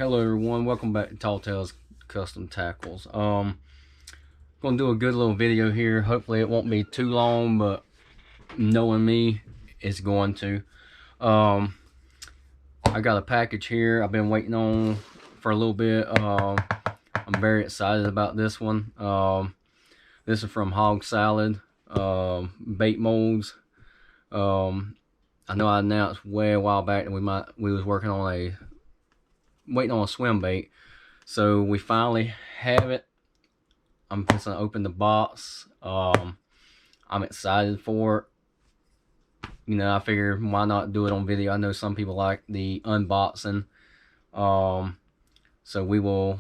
Hello everyone, welcome back to Tall Tales Custom Tackles. Gonna do a good little video here. Hopefully it won't be too long, but knowing me, it's going to. I got a package here I've been waiting on for a little bit. I'm very excited about this one. This is from Hog Salad Bait Molds. I know I announced way a while back that we was working on waiting on a swim bait, so we finally have it. I'm just gonna open the box. I'm excited for it. You know, I figured why not do it on video. I know some people like the unboxing, so we will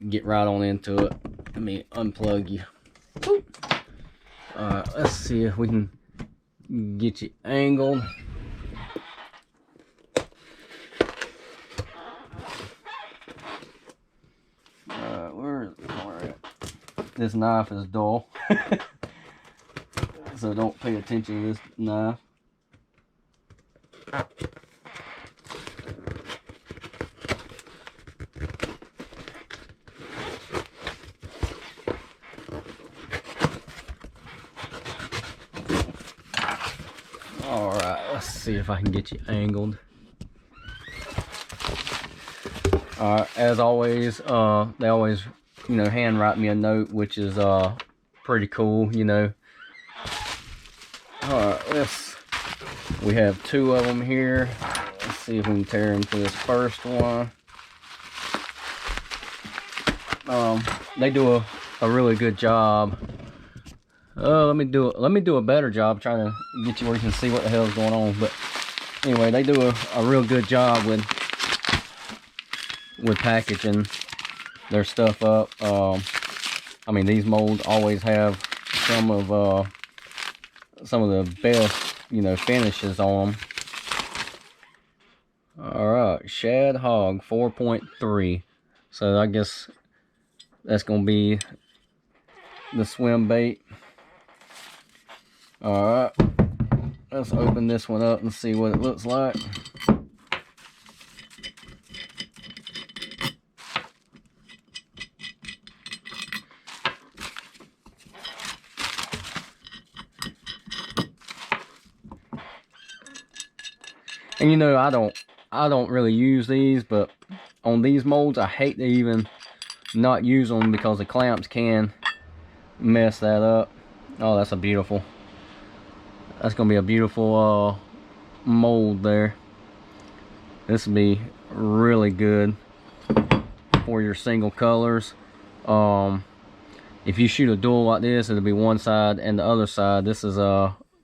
get right on into it. Let me unplug you. Let's see if we can get you angled. This knife is dull, so don't pay attention to this knife. Alright, let's see if I can get you angled. As always, they always, you know, hand write me a note, which is pretty cool, you know. Alright, we have two of them here. Let's see if we can tear into this first one. They do a really good job. Let me do a better job trying to get you where you can see what the hell is going on. But anyway, they do a real good job with packaging their stuff up. I mean, these molds always have some of the best, you know, finishes on them. All right, Shad Hog 4.3. So I guess that's gonna be the swim bait. All right, let's open this one up and see what it looks like. And you know, I don't really use these, but on these molds, I hate to even not use them because the clamps can mess that up. Oh, that's gonna be a beautiful mold there. This will be really good for your single colors. If you shoot a dual like this, it'll be one side and the other side. This is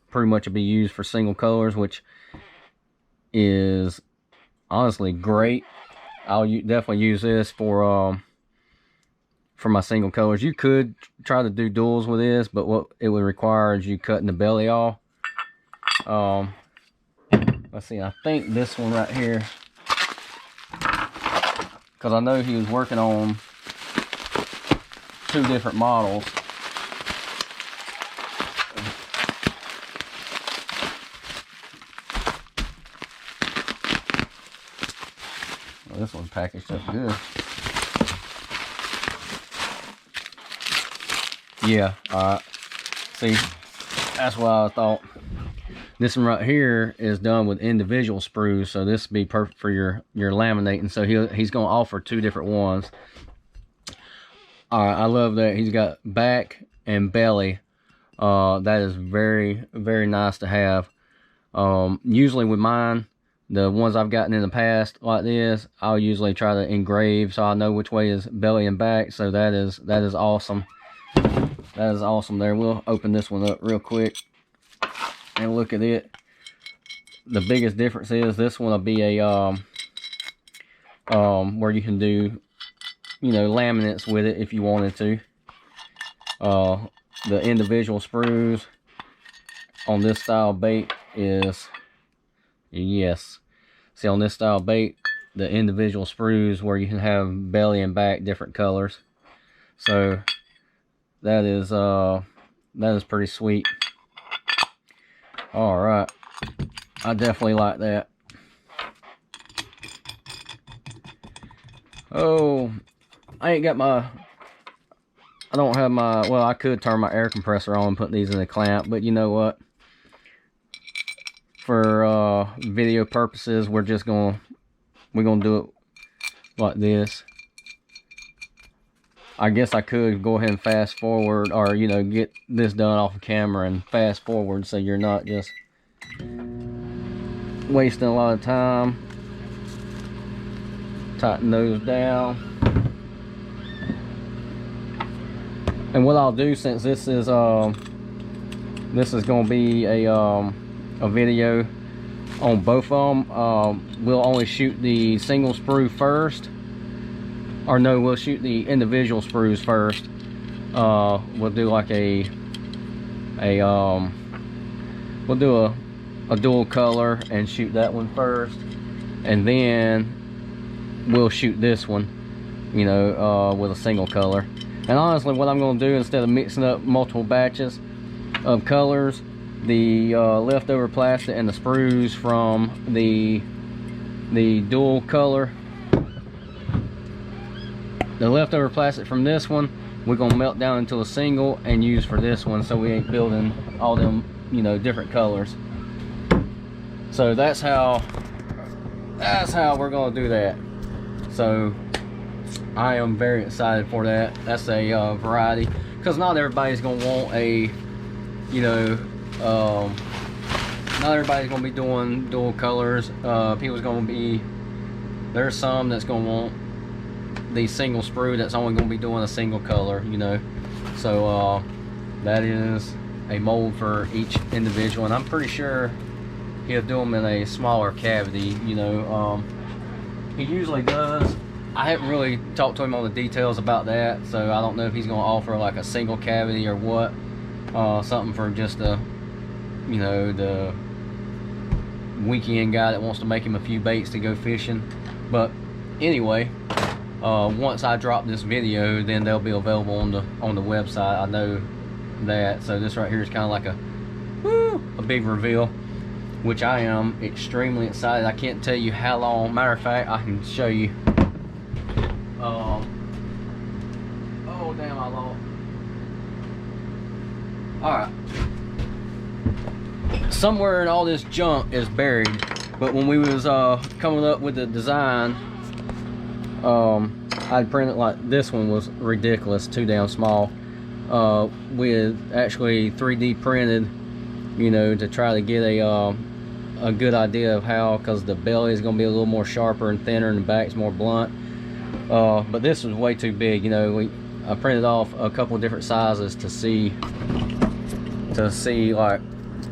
pretty much be used for single colors, which is honestly great. I'll definitely use this for my single colors. You could try to do duals with this, but what it would require is you cutting the belly off. Let's see, I think this one right here, because I know he was working on two different models. Well, this one's packaged up good. Yeah, alright. See, that's what I thought. This one right here is done with individual sprues, so this would be perfect for your laminating. So he's going to offer two different ones. Alright, I love that he's got back and belly. That is very, very nice to have. Usually with mine, the ones I've gotten in the past like this, I'll usually try to engrave so I know which way is belly and back. So that is awesome. That is awesome there. We'll open this one up real quick and look at it. The biggest difference is this one will be a where you can do, you know, laminates with it if you wanted to. The individual sprues on this style bait is, yes, see, on this style bait, the individual sprues where you can have belly and back different colors. So that is pretty sweet. All right, I definitely like that. Oh, I ain't got my, I don't have my, well, I could turn my air compressor on and put these in the clamp, but you know what? For video purposes, we're gonna do it like this. I guess I could go ahead and fast forward, or you know, get this done off of camera and fast forward, so you're not just wasting a lot of time. Tighten those down. And what I'll do, since this is going to be a video on both of them, we'll only shoot the single sprue first, or no, we'll shoot the individual sprues first. We'll do like we'll do a dual color and shoot that one first, and then we'll shoot this one, you know, with a single color. And honestly, what I'm going to do, instead of mixing up multiple batches of colors, the leftover plastic and the sprues from the dual color, the leftover plastic from this one, we're going to melt down into a single and use for this one, so we ain't building all them, you know, different colors. So that's how we're going to do that. So I am very excited for that. That's a variety, because not everybody's gonna want a, you know, not everybody's gonna be doing dual colors. There's some that's gonna want the single sprue that's only gonna be doing a single color, you know. So that is a mold for each individual, and I'm pretty sure he'll do them in a smaller cavity, you know. He usually does. I haven't really talked to him on the details about that, so I don't know if he's going to offer like a single cavity or what. Something for just the, you know, the weekend guy that wants to make him a few baits to go fishing. But anyway, once I drop this video, then they'll be available on the website. I know that. So this right here is kind of like a big reveal, which I am extremely excited. I can't tell you how long. Matter of fact, I can show you. Oh damn, I lost. Alright. Somewhere in all this junk is buried, but when we was coming up with the design, I'd printed, like, this one was ridiculous, too damn small. We had actually 3D printed, you know, to try to get a good idea of how, because the belly is going to be a little more sharper and thinner and the back's more blunt. But this was way too big, you know. I printed off a couple of different sizes to see like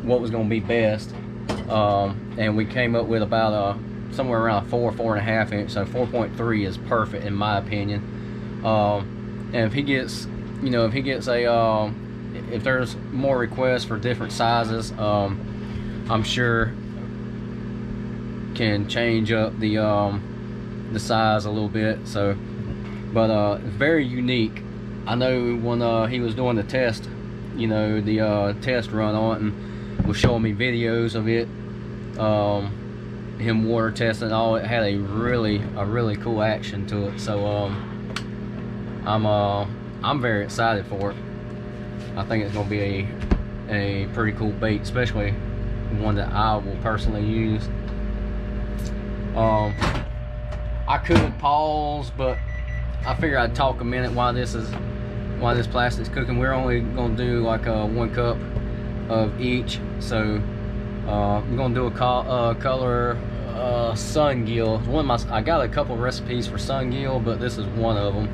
what was going to be best, and we came up with about somewhere around 4.5 inch. So 4.3 is perfect in my opinion. And if he gets, you know, if there's more requests for different sizes, I'm sure can change up the size a little bit. So, but very unique. I know when he was doing the test, you know, the test run on it, and was showing me videos of it, him water testing and all, it had a really cool action to it. So I'm very excited for it. I think it's gonna be a pretty cool bait, especially one that I will personally use. I could pause, but I figured I'd talk a minute while this plastic's cooking. We're only gonna do like 1 cup of each. So I'm gonna do a color sun gill. I got a couple recipes for sun gill, but this is one of them.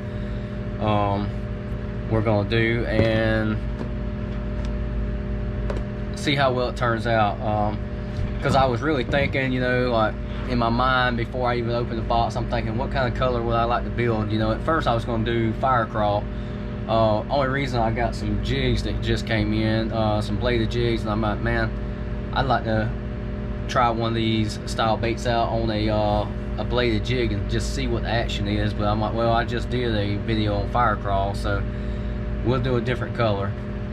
We're gonna do and see how well it turns out. Because I was really thinking, you know, like in my mind before I even opened the box, I'm thinking, what kind of color would I like to build? You know, at first I was going to do fire crawl. Only reason I got some jigs that just came in, some bladed jigs, and I'm like, man, I'd like to try one of these style baits out on a bladed jig and just see what the action is. But I'm like, well, I just did a video on fire crawl, so we'll do a different color.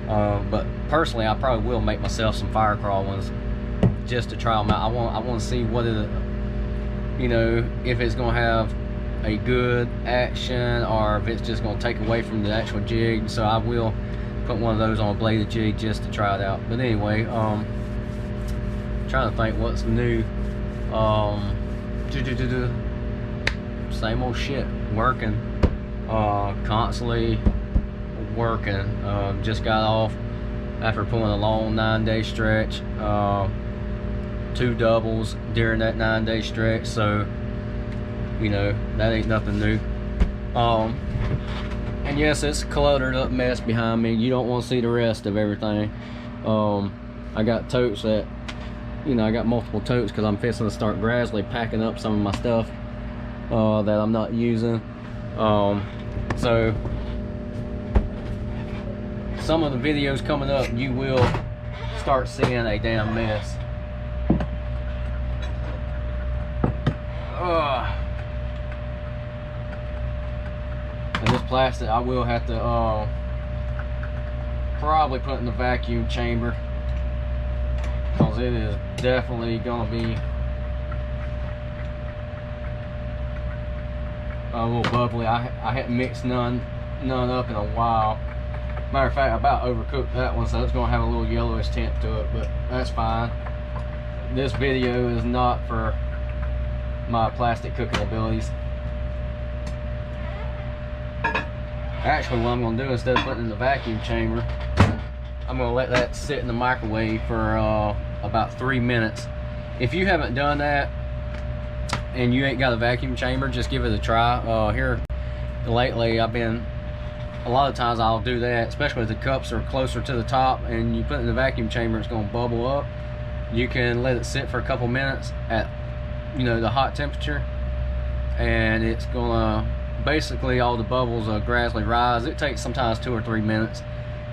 But personally, I probably will make myself some fire crawl ones just to try them out. I want to see what it, you know, if it's gonna have a good action or if it's just going to take away from the actual jig. So I will put one of those on a bladed jig just to try it out. But anyway, trying to think what's new. Same old shit, working, constantly working. Just got off after pulling a long 9-day stretch, 2 doubles during that 9-day stretch, so you know that ain't nothing new. And yes, it's a cluttered up mess behind me. You don't want to see the rest of everything. I got totes that, you know, I got multiple totes because I'm fixing to start gradually packing up some of my stuff that I'm not using. So some of the videos coming up, you will start seeing a damn mess. And this plastic I will have to probably put in the vacuum chamber, because it is definitely gonna be a little bubbly. I hadn't mixed none up in a while. Matter of fact, I about overcooked that one, so it's gonna have a little yellowish tint to it, but that's fine. This video is not for my plastic cooking abilities. Actually, what I'm gonna do, instead of putting it in the vacuum chamber, I'm gonna let that sit in the microwave for about 3 minutes. If you haven't done that and you ain't got a vacuum chamber, just give it a try. Here lately, I've been, a lot of times I'll do that, especially if the cups are closer to the top and you put it in the vacuum chamber, it's gonna bubble up. You can let it sit for a couple minutes at, you know, the hot temperature, and it's gonna, basically all the bubbles gradually rise. It takes sometimes 2 or 3 minutes,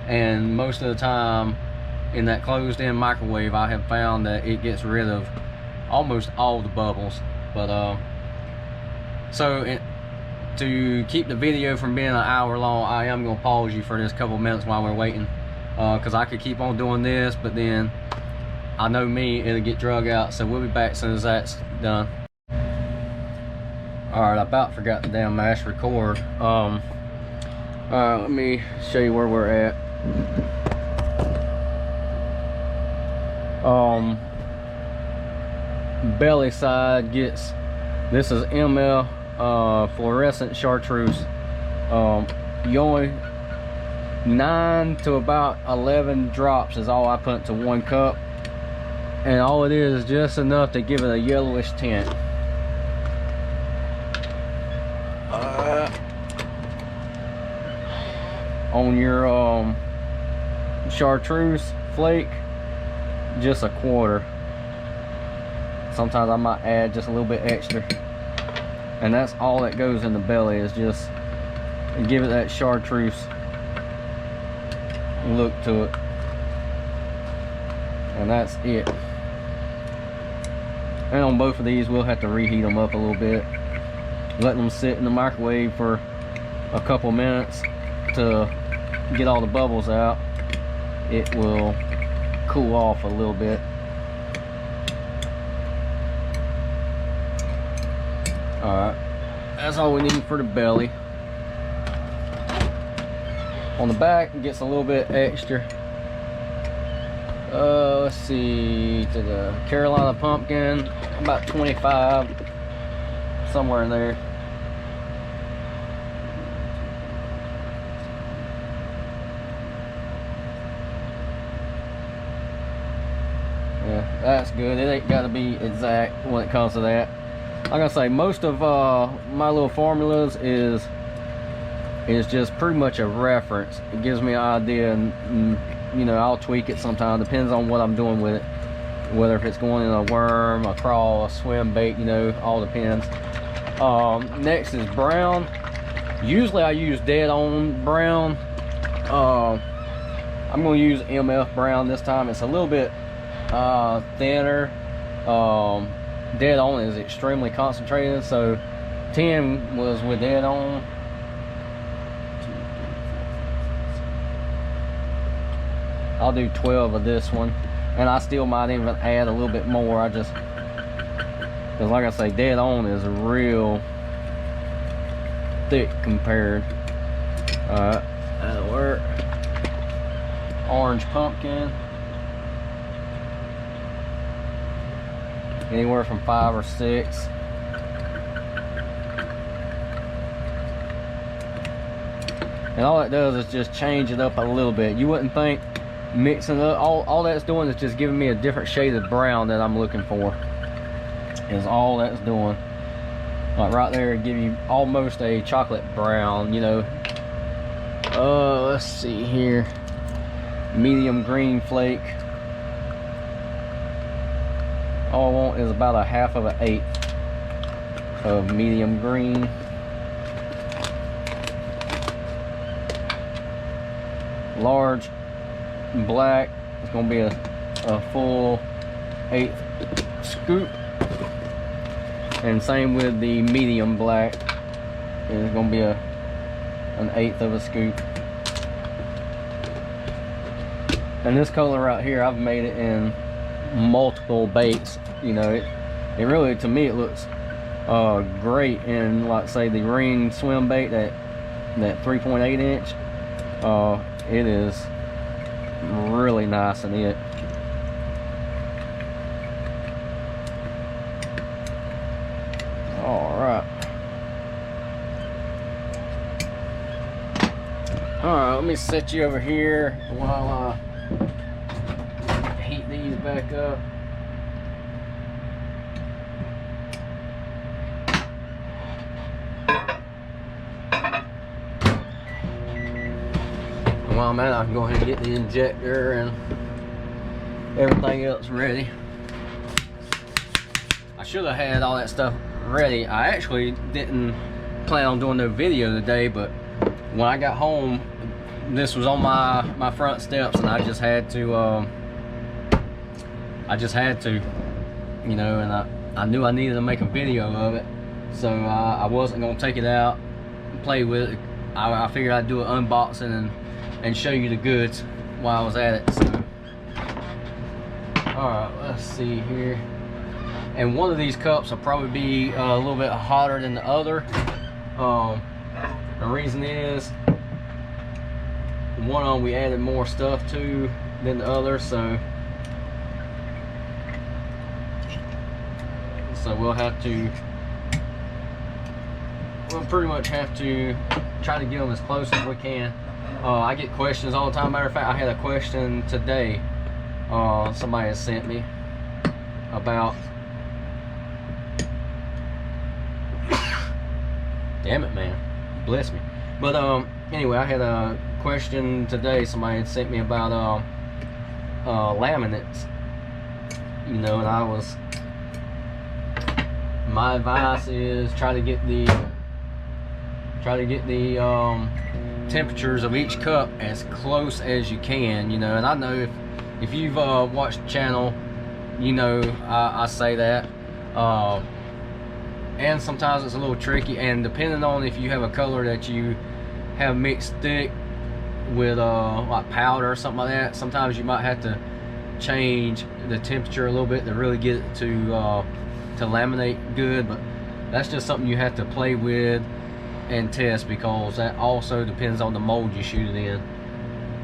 and most of the time in that closed in microwave I have found that it gets rid of almost all the bubbles. But to keep the video from being an hour long, I am gonna pause you for this couple minutes while we're waiting, because I could keep on doing this, but then I know me, it'll get drug out. So we'll be back as soon as that's done. Alright, I about forgot to damn mash record. Let me show you where we're at. Belly side gets, this is ML fluorescent chartreuse. You only 9 to about 11 drops is all I put into 1 cup, and all it is just enough to give it a yellowish tint. On your chartreuse flake, just a 1/4. Sometimes I might add just a little bit extra, and that's all that goes in the belly, is just give it that chartreuse look to it, and that's it. And on both of these, we'll have to reheat them up a little bit, letting them sit in the microwave for a couple minutes to get all the bubbles out. It will cool off a little bit. Alright, that's all we need for the belly. On the back, it gets a little bit extra. Let's see, to the Carolina pumpkin, about 25, somewhere in there. Yeah, that's good. It ain't got to be exact when it comes to that. Like I say, most of my little formulas is just pretty much a reference. It gives me an idea, and you know, I'll tweak it sometimes. Depends on what I'm doing with it, whether if it's going in a worm, a crawl, a swim bait, you know, all depends. Next is brown. Usually I use dead on brown. I'm going to use MF brown this time. It's a little bit thinner. Dead on is extremely concentrated, so 10 was with dead on. I'll do 12 of this one, and I still might even add a little bit more. I just, because like I say, dead on is real thick compared. Alright, that'll work. Orange pumpkin. Anywhere from 5 or 6. And all it does is just change it up a little bit. You wouldn't think mixing up, all that's doing is just giving me a different shade of brown that I'm looking for. Is all that's doing. Like right there, give you almost a chocolate brown, you know. Let's see here. Medium green flake. All I want is about a 1/2 of medium green. Large black is going to be a full 1/8 scoop, and same with the medium black. It's going to be an 1/8 of a scoop. And this color right here, I've made it in multiple baits. You know, it really, to me, it looks great in, like, say, the ring swim bait, that 3.8 inch. It is really nice in it. Alright, let me set you over here while I heat these back up. While I'm at it, I can go ahead and get the injector and everything else ready. I should have had all that stuff ready. I actually didn't plan on doing no video today, but when I got home, this was on my front steps, and I just had to, you know, and I knew I needed to make a video of it, so I wasn't gonna take it out and play with it. I figured I'd do an unboxing and show you the goods while I was at it. So, alright, let's see here. And one of these cups will probably be a little bit hotter than the other. The reason is, one of them we added more stuff to than the other, so we'll pretty much have to try to get them as close as we can. I get questions all the time. Matter of fact, I had a question today somebody has sent me about, damn it, man, bless me. But anyway, I had a question today. Somebody had sent me about laminates, you know, and my advice is try to get the temperatures of each cup as close as you can, you know. And I know if you've watched the channel, you know I say that, and sometimes it's a little tricky, and depending on if you have a color that you have mixed thick with like powder or something like that, sometimes you might have to change the temperature a little bit to really get it to laminate good. But that's just something you have to play with and test, because that also depends on the mold you shoot it in,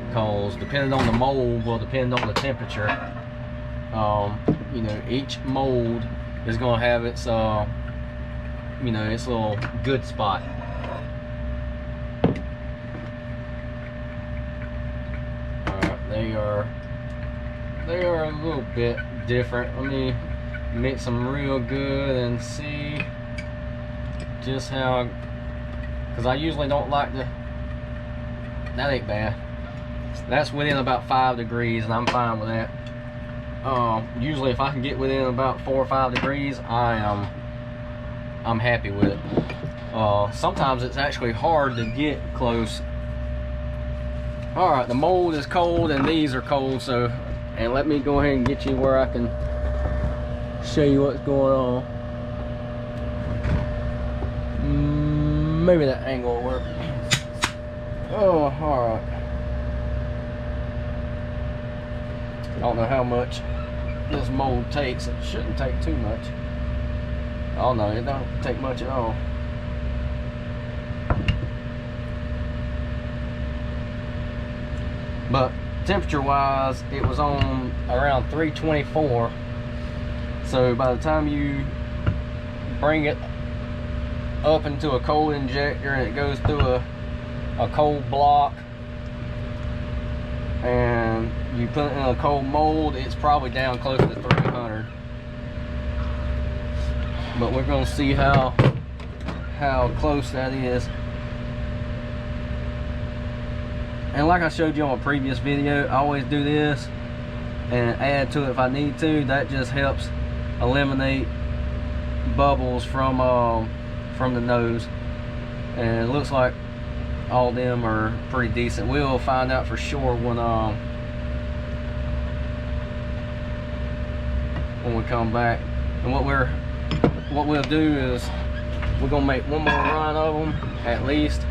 because depending on the mold will depend on the temperature. You know, each mold is going to have its you know, its little good spot. Alright, they are a little bit different. Let me mix them real good and see just how, because I usually don't like to, that ain't bad. That's within about 5 degrees, and I'm fine with that. Usually if I can get within about 4 or 5 degrees, I'm happy with it. Sometimes it's actually hard to get close. Alright, the mold is cold and these are cold, so, and let me go ahead and get you where I can show you what's going on. Maybe that angle will work. Oh, alright. I don't know how much this mold takes. It shouldn't take too much. Oh no, it don't take much at all. But temperature wise, it was on around 324. So by the time you bring it up into a cold injector and it goes through a cold block and you put it in a cold mold, it's probably down close to 300. But we're going to see how close that is. And like I showed you on a previous video, I always do this and add to it if I need to. That just helps eliminate bubbles from the nose. And it looks like all of them are pretty decent. We'll find out for sure when we come back. And what we'll do is we're gonna make one more run of them at least.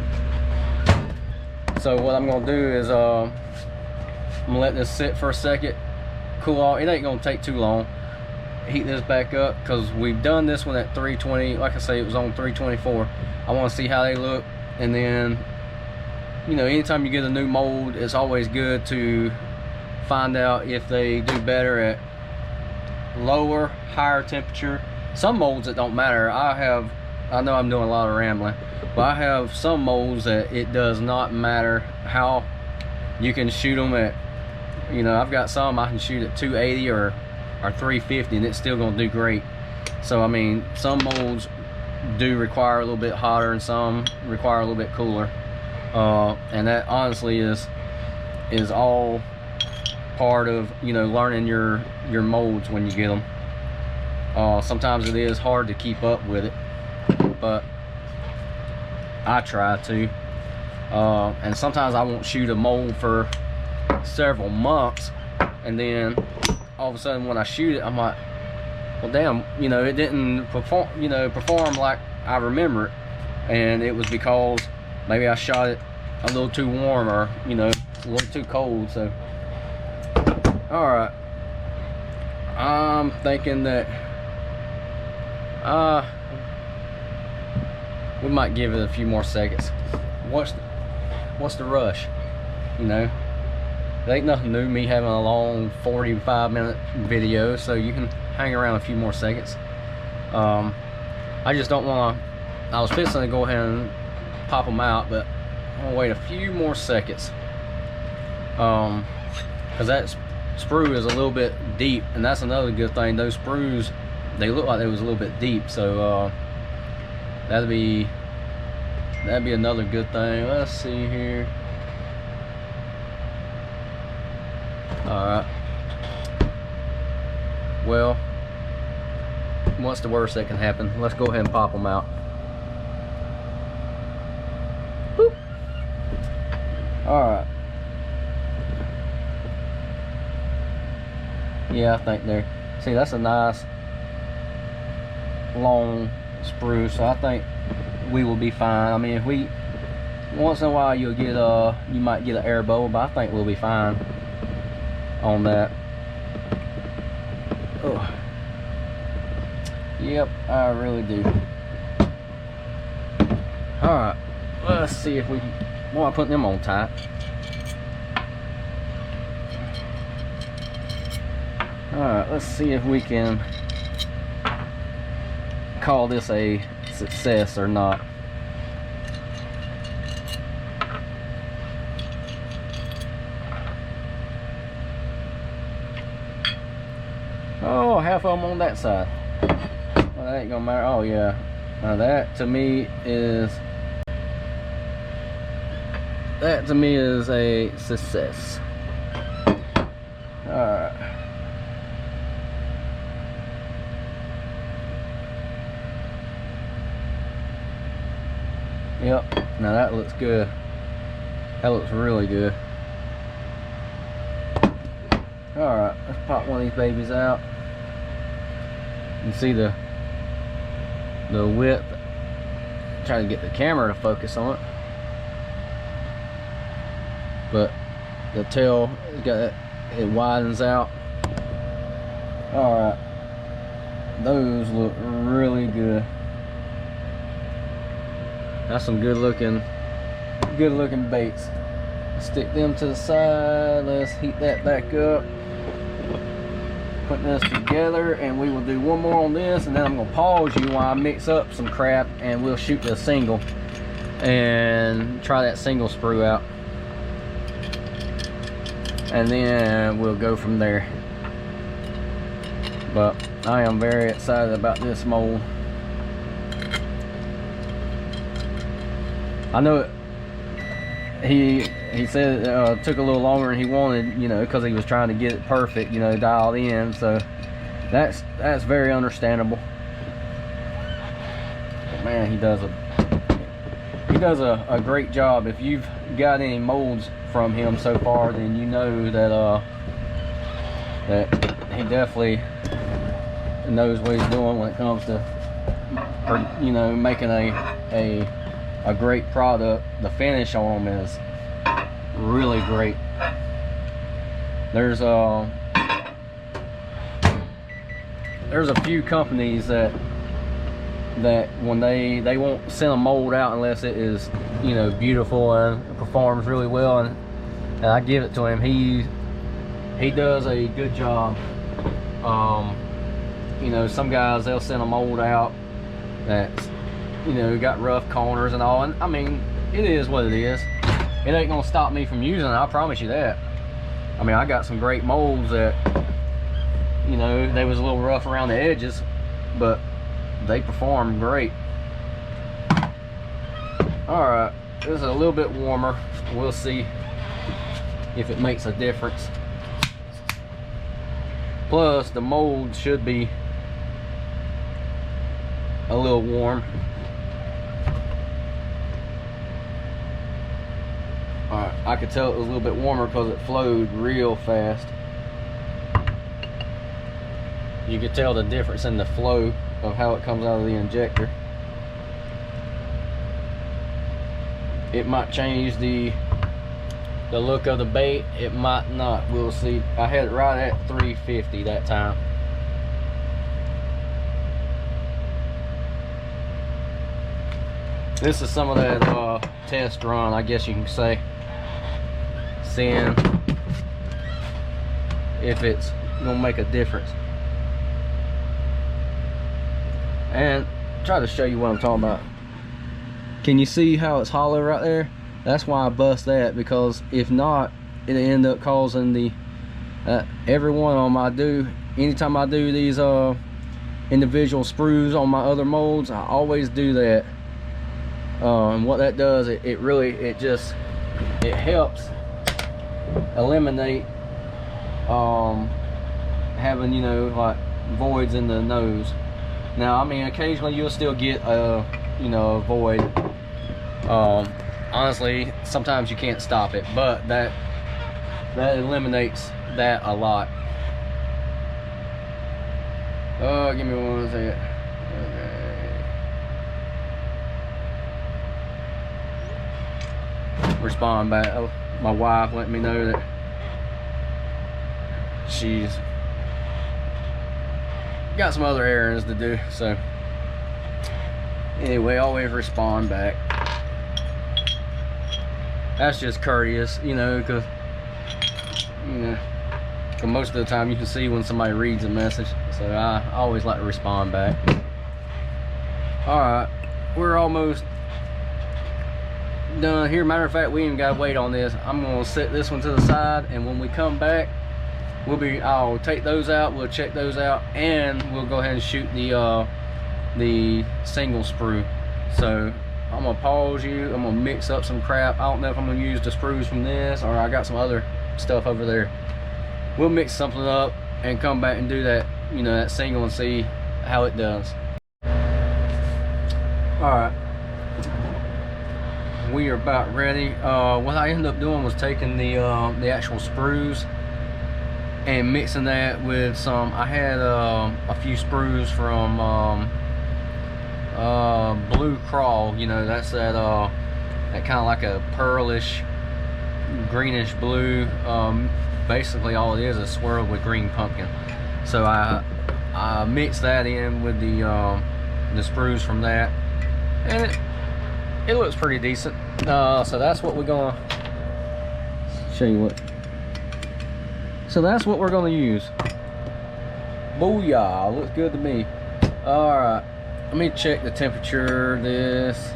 So what I'm gonna do is I'm gonna let this sit for a second, cool off. It ain't gonna take too long. Heat this back up because we've done this one at 320. Like I say, it was on 324. I want to see how they look, and then, you know, anytime you get a new mold, it's always good to find out if they do better at lower, higher temperature. Some molds it don't matter. I know I'm doing a lot of rambling, but I have some molds that it does not matter how you can shoot them at. You know, I've got some I can shoot at 280 or 350 and it's still gonna do great. So I mean, some molds do require a little bit hotter and some require a little bit cooler, and that honestly is all part of, you know, learning your molds when you get them. Sometimes it is hard to keep up with it, but I try to. And sometimes I won't shoot a mold for several months, and then all of a sudden when I shoot it, I'm like, well damn, you know, it didn't perform like I remember it. And it was because maybe I shot it a little too warm, or, you know, a little too cold. So alright, I'm thinking that we might give it a few more seconds. What's the rush? You know, it ain't nothing new me having a long 45-minute video, so you can hang around a few more seconds. I just don't want to. I was fixing to go ahead and pop them out, but I'm gonna wait a few more seconds, because that sprue is a little bit deep, and that's another good thing. Those sprues, they look like they was a little bit deep, so that'd be another good thing. Let's see here. Alright, well, what's the worst that can happen? Let's go ahead and pop them out. Boop. Alright, yeah, I think there. See, that's a nice long sprue, so I think we will be fine. I mean, if we, once in a while you'll get you might get an air bubble, but I think we'll be fine on that. Oh, yep, I really do. Alright, let's see if we can. Well, I'm putting them on tight. Alright, let's see if we can call this a success or not. Oh, half of them on that side. Well, that ain't gonna matter. Oh yeah, now that to me is a success. Alright, yep, now that looks good. That looks really good. Alright, let's pop one of these babies out. You can see the width. Try to get the camera to focus on it, but the tail it widens out. Alright, those look really good. That's some good looking baits. stick them to the side. Let's heat that back up. Putting this together, and we will do one more on this, and then I'm gonna pause you while I mix up some crap, and we'll shoot the single and try that single sprue out, and then we'll go from there. But I am very excited about this mold. I know he said it took a little longer than he wanted, you know, because he was trying to get it perfect, you know, dialed in. So that's very understandable. But man, he does a great job. If you've got any molds from him so far, then you know that that he definitely knows what he's doing when it comes to, you know, making a great product. The finish on them is really great. There's a few companies that when they won't send a mold out unless it is, you know, beautiful and performs really well, and I give it to him. He does a good job. You know, some guys, they'll send a mold out that's, you know, got rough corners and all, and I mean, it is what it is. It ain't gonna stop me from using it, I promise you that. I mean, I got some great molds that, you know, they was a little rough around the edges, but they performed great. Alright, this is a little bit warmer. We'll see if it makes a difference. Plus, the mold should be a little warm. Alright, I could tell it was a little bit warmer because it flowed real fast. You could tell the difference in the flow of how it comes out of the injector. It might change the look of the bait, it might not, we'll see. I had it right at 350 that time. This is some of that test run, I guess you can say, seeing if it's gonna make a difference. And try to show you what I'm talking about. Can you see how it's hollow right there? That's why I bust that, because if not, it'll end up causing the every one of them anytime I do these individual sprues on my other molds, I always do that. And what that does, it helps eliminate having, you know, like voids in the nose. Now, I mean, occasionally you'll still get you know, a void. Honestly, sometimes you can't stop it, but that eliminates that a lot. Oh, give me one second. Okay. Respond back. Oh, my wife let me know that she's got some other errands to do, so anyway, always respond back. That's just courteous, you know, because most of the time you can see when somebody reads a message, so I always like to respond back. Alright, we're almost done here. Matter of fact, we ain't gotta wait on this. I'm gonna set this one to the side, and when we come back, I'll take those out, we'll check those out, and we'll go ahead and shoot the single sprue. So I'm gonna pause you. I'm gonna mix up some crap. I don't know if I'm gonna use the sprues from this, or I got some other stuff over there. We'll mix something up and come back and do that, you know, that single, and see how it does. Alright, we are about ready. What I ended up doing was taking the actual sprues and mixing that with some, I had a few sprues from Blue Crawl, you know, that's that kind of like a pearlish greenish blue. Basically all it is swirled with green pumpkin. So I mixed that in with the sprues from that, and it looks pretty decent. So that's what we're gonna show you what. So that's what we're gonna use. Booyah, looks good to me. Alright, let me check the temperature of this.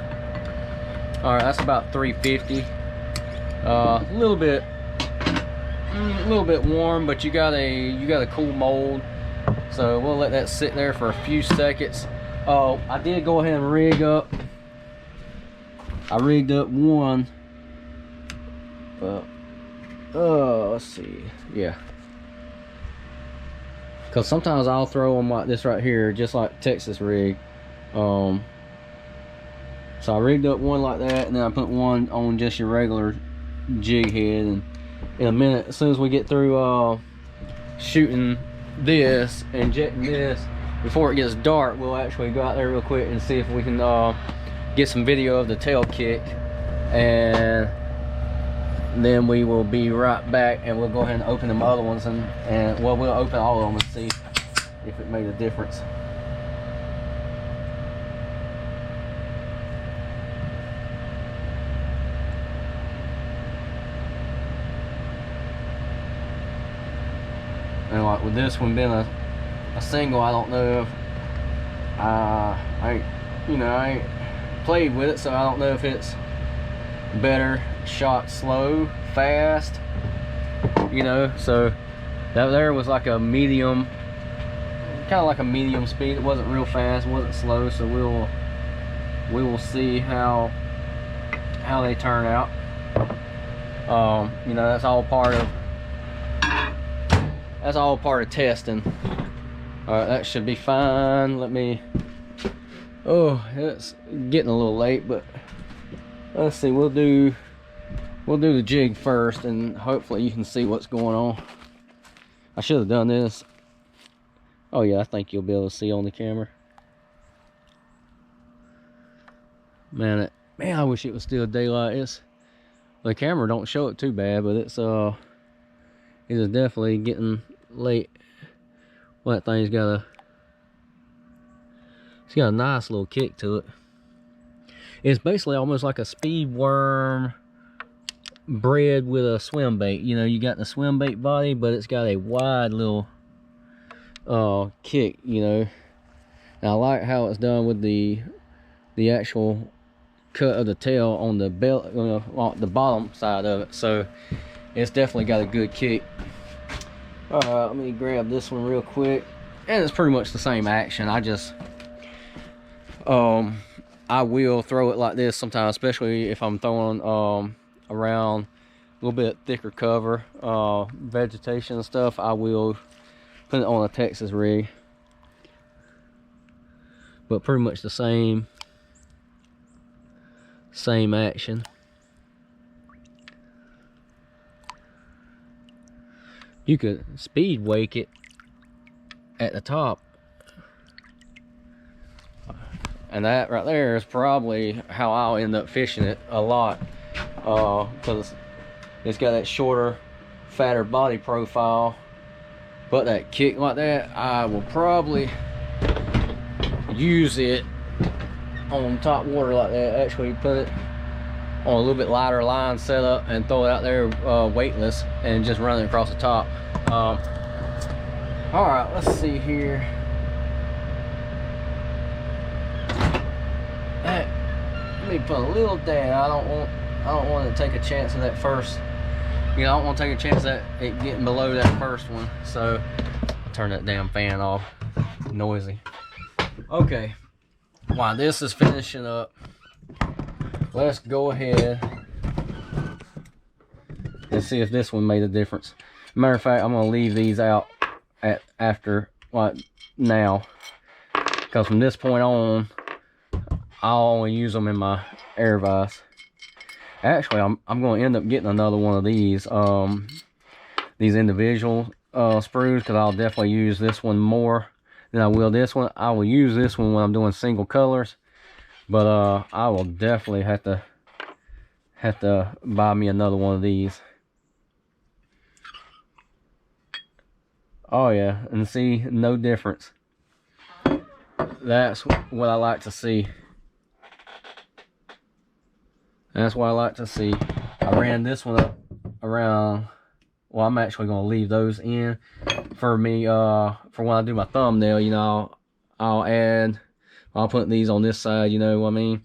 Alright, that's about 350. A little bit warm, but you got a cool mold, so we'll let that sit there for a few seconds. I did go ahead and rig up. I rigged up one, but let's see, yeah, because sometimes I'll throw them like this right here, just like Texas rig. So I rigged up one like that, and then I put one on just your regular jig head. And in a minute, as soon as we get through shooting this, injecting this, before it gets dark, we'll actually go out there real quick and see if we can get some video of the tail kick, and then we will be right back, and we'll go ahead and open them other ones, and well, we'll open all of them and see if it made a difference. And like with this one being a single, I don't know if I ain't played with it, so I don't know if it's better shot slow, fast, you know. So that there was like a medium, kind of like a medium speed. It wasn't real fast, it wasn't slow, so we will see how they turn out. You know, that's all part of testing. All right, that should be fine. Let me, oh, it's getting a little late, but let's see, we'll do the jig first, and hopefully you can see what's going on. I should have done this. Oh yeah, I think you'll be able to see on the camera. Man, I wish it was still daylight. The camera don't show it too bad, but it is definitely getting late. Well, that thing's got a nice little kick to it. It's basically almost like a speed worm bred with a swim bait. You know, you got the swim bait body, but it's got a wide little kick, you know. And I like how it's done with the actual cut of the tail on the belt, on the bottom side of it. So it's definitely got a good kick. All right, let me grab this one real quick, and it's pretty much the same action. I just I will throw it like this sometimes, especially if I'm throwing around a little bit thicker cover, vegetation and stuff. I will put it on a Texas rig, but pretty much the same action. You could speed wake it at the top, and that right there is probably how I'll end up fishing it a lot, because it's got that shorter, fatter body profile. But that kick like that, I will probably use it on top water like that. Actually put it on a little bit lighter line setup and throw it out there weightless and just run it across the top. All right, let's see here. Let me put a little dab. I don't want to take a chance of that first. You know, I don't want to take a chance at it getting below that first one. So I'll turn that damn fan off. Noisy. Okay. While this is finishing up, let's go ahead and see if this one made a difference. Matter of fact, I'm gonna leave these out after, like, now, because from this point on, I'll only use them in my air vise. Actually, I'm going to end up getting another one of these individual sprues, because I'll definitely use this one more than I will this one. I will use this one when I'm doing single colors, but I will definitely have to buy me another one of these. Oh yeah, and see, no difference. That's what I like to see. That's what I like to see. I ran this one up around, well, I'm actually going to leave those in for me, for when I do my thumbnail. You know, I'll put these on this side, you know what I mean?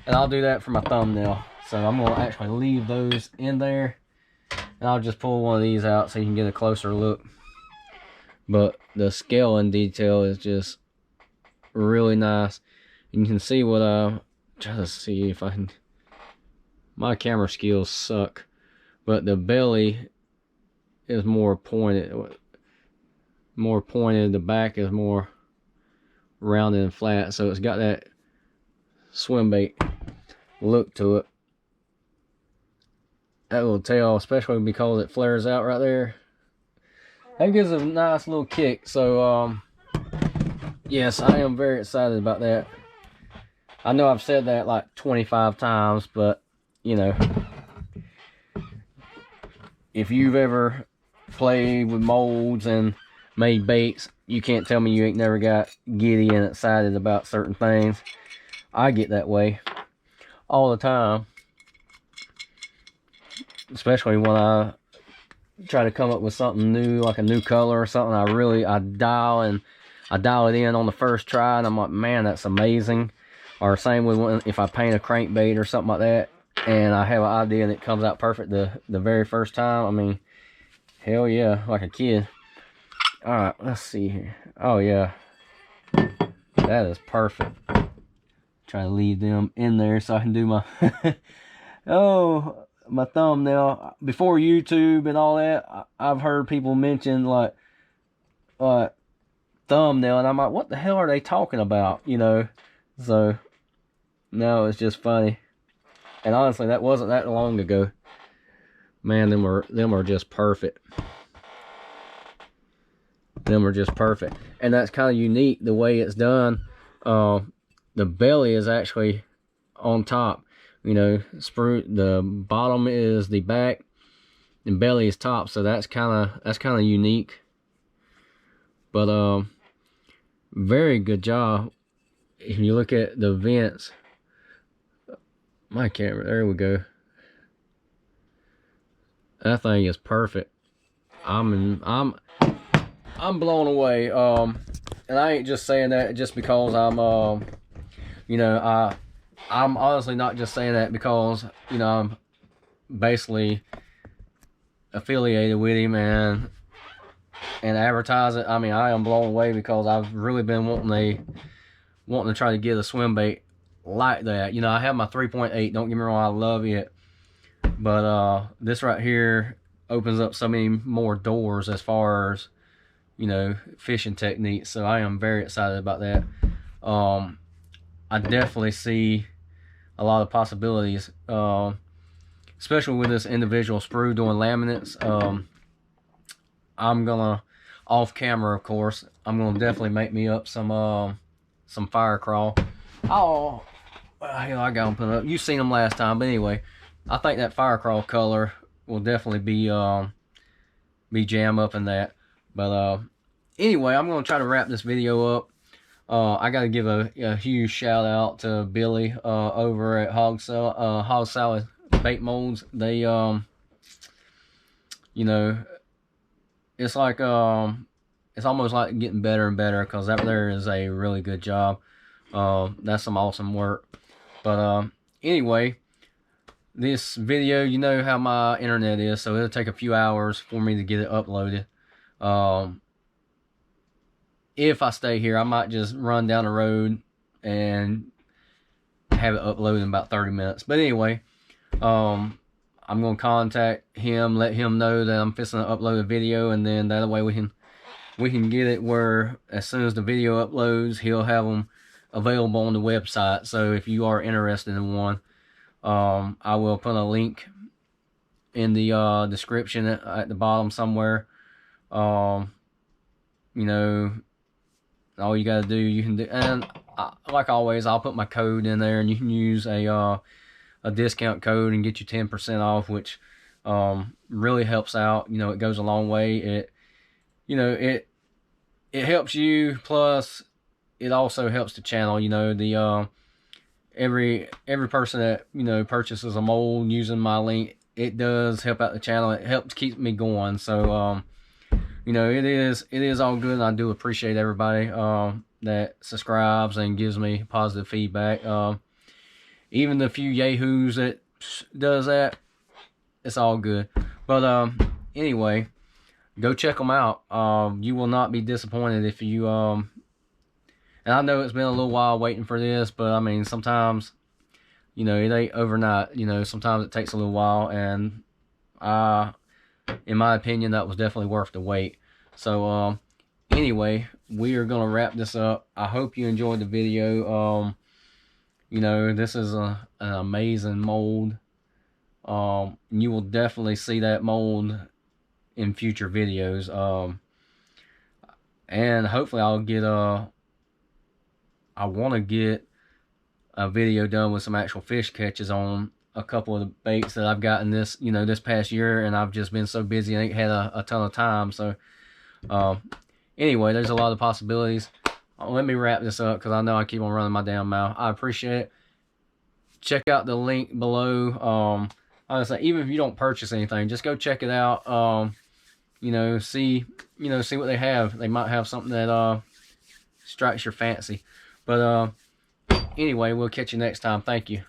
And I'll do that for my thumbnail. So I'm going to actually leave those in there. And I'll just pull one of these out so you can get a closer look. But the scale and detail is just really nice. And you can see what try to see if I can. My camera skills suck. But the belly is more pointed. The back is more rounded and flat. So it's got that swim bait look to it. That little tail, especially because it flares out right there, that gives a nice little kick. So yes, I am very excited about that. I know I've said that like 25 times, but you know, if you've ever played with molds and made baits, you can't tell me you ain't never got giddy and excited about certain things. I get that way all the time, especially when I try to come up with something new, like a new color or something. I dial it in on the first try, and I'm like, man, that's amazing. Or same with if I paint a crankbait or something like that, and I have an idea and it comes out perfect the very first time. I mean, hell yeah, like a kid. All right, let's see here. Oh yeah, that is perfect. Try to leave them in there so I can do my my thumbnail. Before YouTube and all that, I've heard people mention like thumbnail, and I'm like, what the hell are they talking about, you know? So no, it's just funny. And honestly, that wasn't that long ago. Man, them are just perfect. Them are just perfect. And that's kind of unique the way it's done. The belly is actually on top. You know, the bottom is the back and belly is top, so that's kind of unique. But very good job. If you look at the vents, my camera, there we go. That thing is perfect. I'm blown away. And I ain't just saying that just because I'm you know, I'm honestly not just saying that because, you know, I'm basically affiliated with him and advertise it. I mean, I am blown away because I've really been wanting to try to get a swim bait like that. You know, I have my 3.8, don't get me wrong, I love it, but this right here opens up so many more doors as far as, you know, fishing techniques. So I am very excited about that. I definitely see a lot of possibilities, especially with this individual sprue doing laminates. I'm gonna, off camera of course, I'm gonna definitely make me up some fire crawl. Oh, hell, I got them put up. You seen them last time, but anyway, I think that fire crawl color will definitely be jam up in that. But anyway, I'm gonna try to wrap this video up. I gotta give a huge shout out to Billy over at Hog Salad Molds. They you know, it's like it's almost like getting better and better, because that there is a really good job. That's some awesome work. But anyway, this video, you know how my internet is, so it'll take a few hours for me to get it uploaded. If I stay here, I might just run down the road and have it uploaded in about 30 minutes. But anyway, I'm going to contact him, let him know that I'm fixing to upload a video, and then that way we can get it where as soon as the video uploads, he'll have them available on the website. So if you are interested in one, I will put a link in the description at the bottom somewhere. You know, all you gotta do, you can do, and like always, I'll put my code in there, and you can use a discount code and get you 10% off, which really helps out. You know, it goes a long way. It, you know, it helps you, plus it also helps the channel. You know, the every person that, you know, purchases a mold using my link, it does help out the channel. It helps keep me going. So you know, it is all good, and I do appreciate everybody that subscribes and gives me positive feedback. Even the few yahoos that does that, it's all good. But anyway, go check them out. You will not be disappointed if you and I know it's been a little while waiting for this, but I mean, sometimes, you know, it ain't overnight. You know, sometimes it takes a little while, and in my opinion, that was definitely worth the wait. So anyway, we are gonna wrap this up. I hope you enjoyed the video. You know, this is an amazing mold. You will definitely see that mold in future videos. And hopefully I'll get I want to get a video done with some actual fish catches on a couple of the baits that I've gotten this, you know, this past year, and I've just been so busy and ain't had a ton of time. So anyway, there's a lot of possibilities. Let me wrap this up, because I know I keep on running my damn mouth. I appreciate it. Check out the link below. Honestly, even if you don't purchase anything, just go check it out. You know, see what they have. They might have something that strikes your fancy. But anyway, we'll catch you next time. Thank you.